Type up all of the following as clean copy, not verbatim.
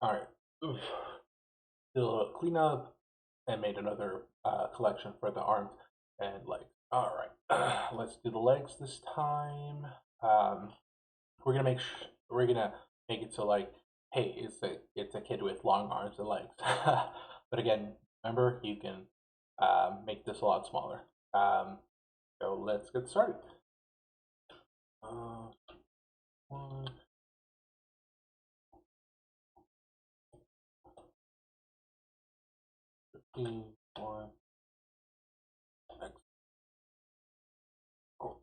All right. Oof. Did a little cleanup and made another collection for the arms and legs. All right. Let's do the legs this time. Um, we're gonna make it so like, hey, it's a kid with long arms and legs. But again, remember you can make this a lot smaller. Um, so let's get started. Uh, one, 15, one, next. Cool.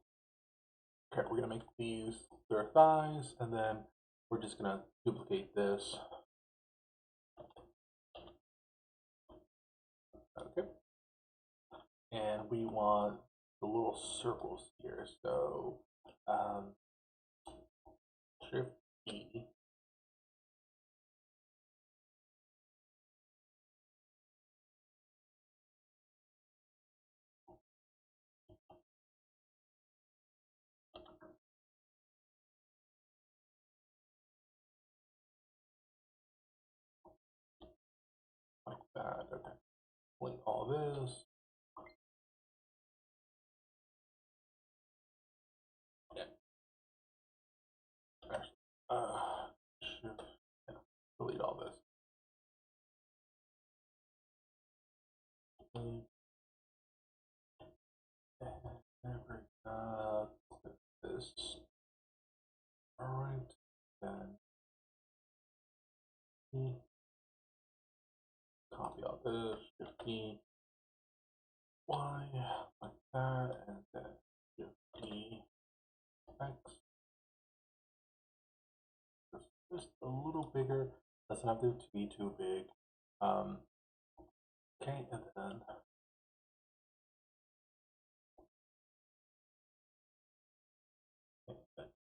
Okay, we're gonna make these their thighs, and then we're just gonna duplicate this. Okay, and we want the little circles here. So um, Shift E. Like that. Okay, delete all this. Yeah, actually, Shift. Yeah, delete all this. And never click this. All right, then E. Copy all this. Shift E. Y like that, and then Shift E. X. Just a little bigger. Doesn't have to be too big. Um, okay, and then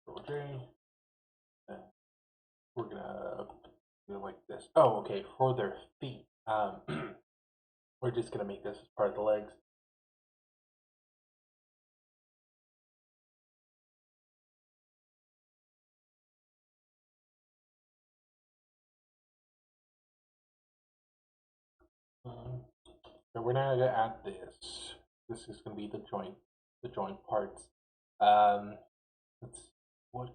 Control J, and we're gonna do it like this. Oh, okay, for their feet. We're just gonna make this as part of the legs. Um, so we're now gonna add this. This is gonna be the joint parts. Um, let's what?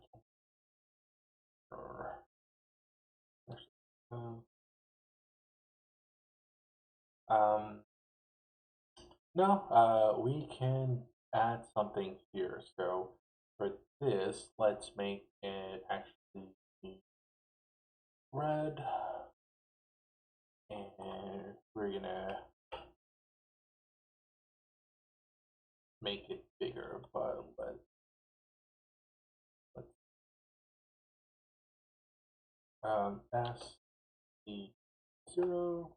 Um, no, we can add something here. So for this, let's make it actually red, and we're gonna make it bigger. But let's S E 0.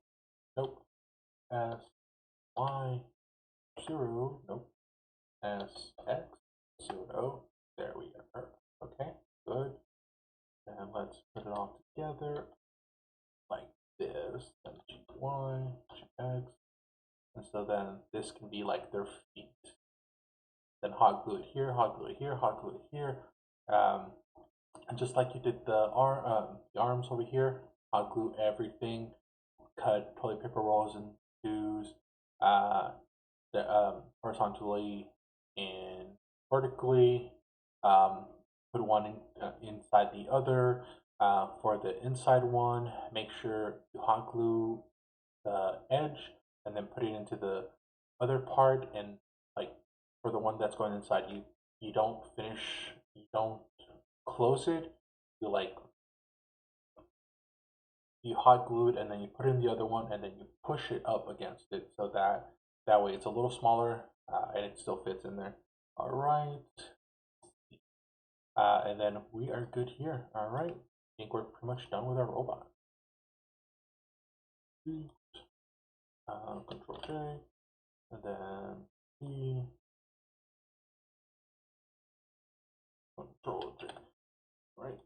Nope. S Y 0. Nope. S X 0. There we are. Okay, good. And let's put it all together like this. Then G1, GX. And so then this can be like their feet. Then hot glue it here, hot glue it here, hot glue it here. Um, and just like you did the arms over here, hot glue everything. Cut toilet paper rolls in twos, uh, horizontally and vertically. Um, put one inside the other. For the inside one, make sure you hot glue the edge and then put it into the other part, and like for the one that's going inside, you don't finish, you don't close it, you like you hot glue it and then you put in the other one and then you push it up against it so that way it's a little smaller, and it still fits in there. All right, and then we are good here. All right, I think we're pretty much done with our robot. Control J, and then E, Control J. Right.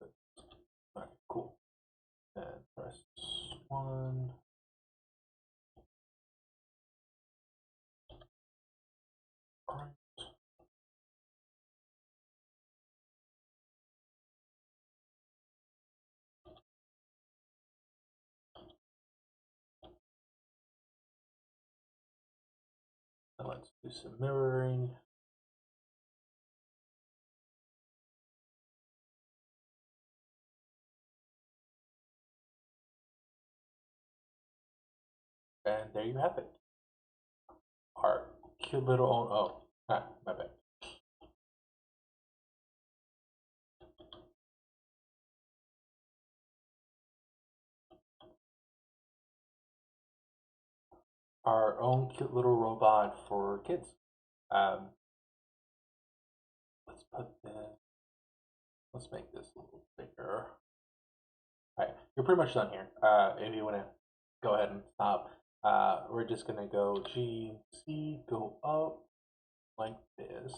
Okay, cool. And press one. All right. let's do some mirroring. And there you have it. Our cute little my bad. Our own cute little robot for kids. Let's put this. Let's make this a little bigger. All right, you're pretty much done here. If you want to go ahead and stop, we're just gonna go G, C, go up like this.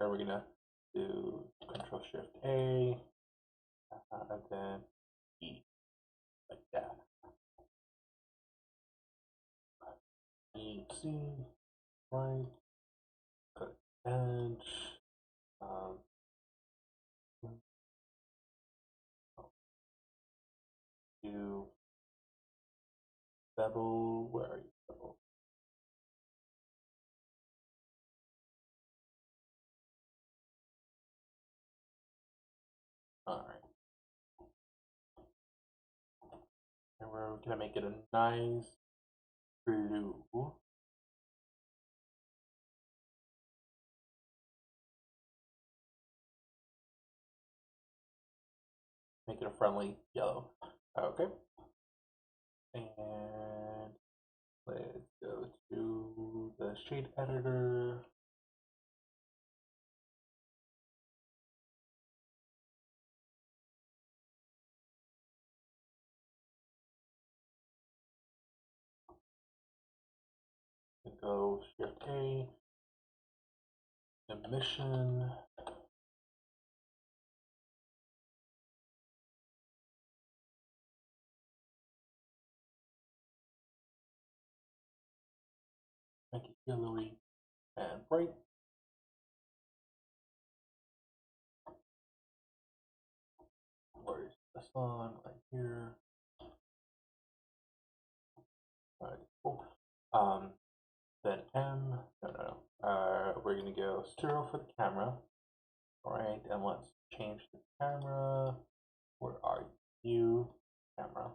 Then we're gonna do Control Shift A, and then E, like that. E, C, right, click edge, do bevel, where are you, bevel? Alright. And we're gonna make it a nice blue. Make it a friendly yellow. Okay. And let's go to the shade editor. Go Shift A, emission. Make it yellowy and bright. Where's the sun? Right here. Alright, cool. Then we're gonna go 0 for the camera. Alright, and let's change the camera. Where are you, camera?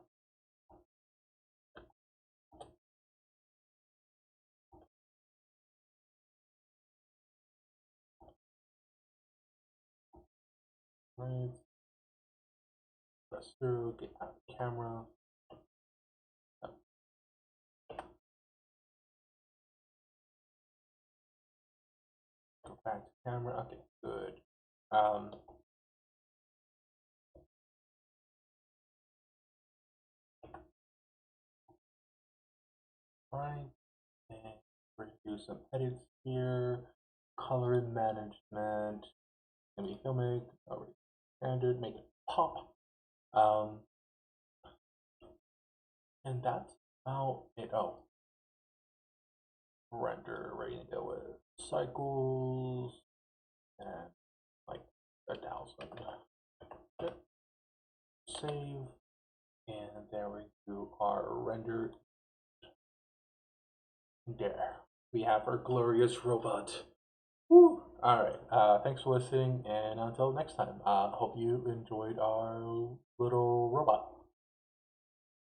Right. Press 0, get out of the camera. Go back to camera. Okay, good. Right, and we're gonna do some edits here. Color management. Gonna be filmic, already standard, make it pop. And that's about it. Oh, render, ready to go with cycles and like 1,000. Okay. Save, and there we do our render. There, we have our glorious robot. Woo! Alright, thanks for listening, and until next time, hope you enjoyed our little robot.